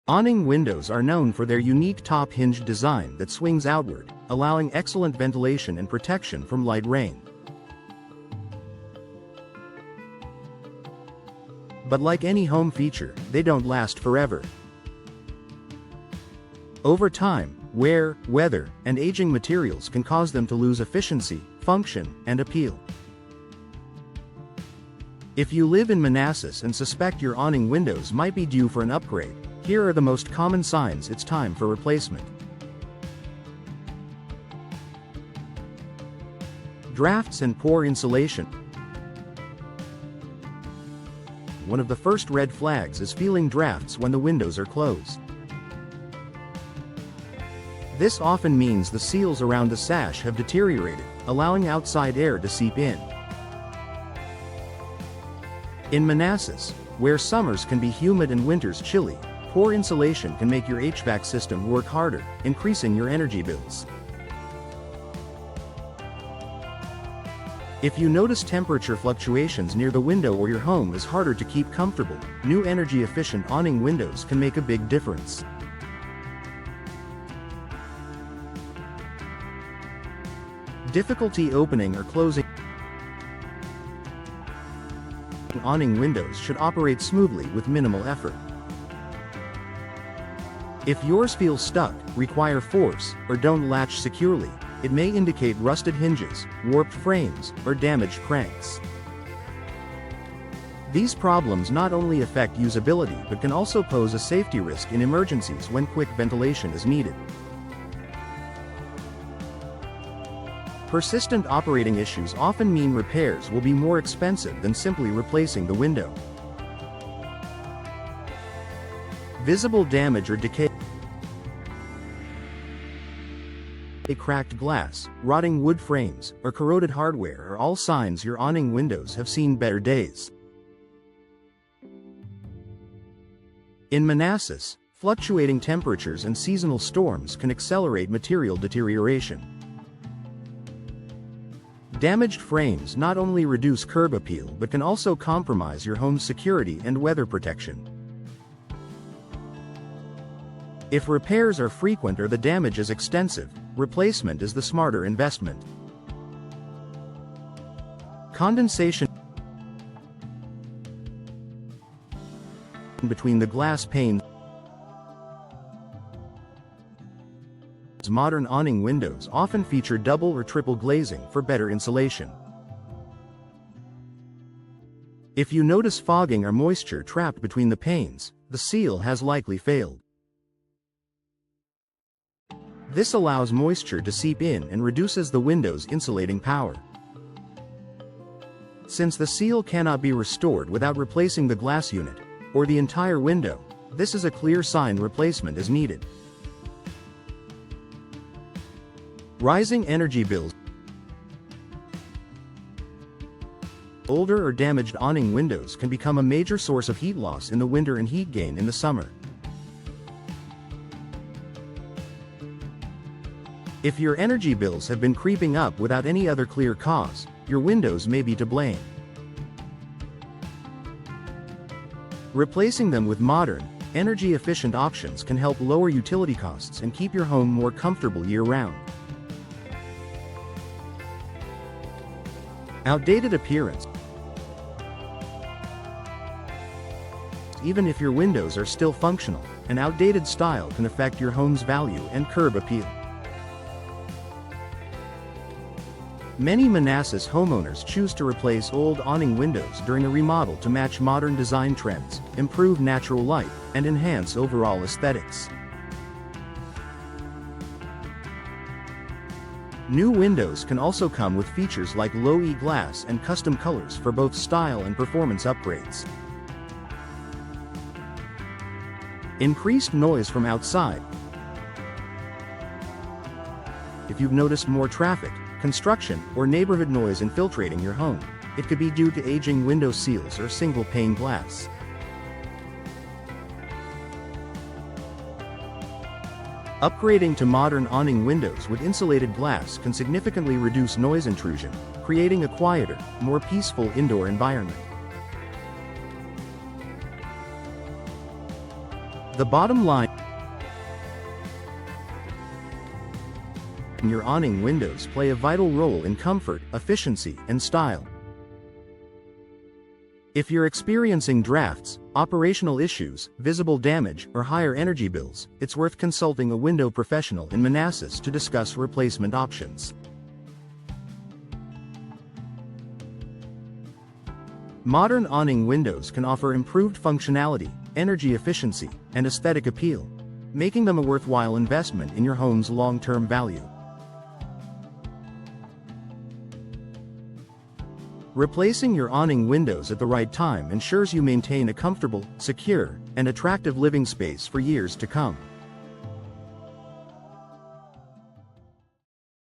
Awning windows are known for their unique top hinge design that swings outward, allowing excellent ventilation and protection from light rain. But like any home feature, they don't last forever. Over time, wear, weather, and aging materials can cause them to lose efficiency, function, and appeal. If you live in Manassas and suspect your awning windows might be due for an upgrade, here are the most common signs it's time for replacement. Drafts and poor insulation. One of the first red flags is feeling drafts when the windows are closed. This often means the seals around the sash have deteriorated, allowing outside air to seep in. In Manassas, where summers can be humid and winters chilly, poor insulation can make your HVAC system work harder, increasing your energy bills. If you notice temperature fluctuations near the window or your home is harder to keep comfortable, new energy-efficient awning windows can make a big difference. Difficulty opening or closing. Awning windows should operate smoothly with minimal effort. If yours feel stuck, require force, or don't latch securely, it may indicate rusted hinges, warped frames, or damaged cranks. These problems not only affect usability but can also pose a safety risk in emergencies when quick ventilation is needed. Persistent operating issues often mean repairs will be more expensive than simply replacing the window. Visible damage or decay. Cracked glass, rotting wood frames, or corroded hardware are all signs your awning windows have seen better days. In Manassas, fluctuating temperatures and seasonal storms can accelerate material deterioration. Damaged frames not only reduce curb appeal but can also compromise your home's security and weather protection. If repairs are frequent or the damage is extensive, replacement is the smarter investment. Condensation between the glass panes. Modern awning windows often feature double or triple glazing for better insulation. If you notice fogging or moisture trapped between the panes, the seal has likely failed. This allows moisture to seep in and reduces the window's insulating power. Since the seal cannot be restored without replacing the glass unit, or the entire window, this is a clear sign replacement is needed. Rising energy bills. Older or damaged awning windows can become a major source of heat loss in the winter and heat gain in the summer. If your energy bills have been creeping up without any other clear cause, your windows may be to blame. Replacing them with modern, energy-efficient options can help lower utility costs and keep your home more comfortable year-round. Outdated appearance. Even if your windows are still functional, an outdated style can affect your home's value and curb appeal. Many Manassas homeowners choose to replace old awning windows during a remodel to match modern design trends, improve natural light, and enhance overall aesthetics. New windows can also come with features like low-E glass and custom colors for both style and performance upgrades. Increased noise from outside. If you've noticed more traffic, construction, or neighborhood noise infiltrating your home, it could be due to aging window seals or single-pane glass. Upgrading to modern awning windows with insulated glass can significantly reduce noise intrusion, creating a quieter, more peaceful indoor environment. The bottom line: your awning windows play a vital role in comfort, efficiency, and style. If you're experiencing drafts, operational issues, visible damage, or higher energy bills, it's worth consulting a window professional in Manassas to discuss replacement options. Modern awning windows can offer improved functionality, energy efficiency, and aesthetic appeal, making them a worthwhile investment in your home's long-term value. Replacing your awning windows at the right time ensures you maintain a comfortable, secure, and attractive living space for years to come.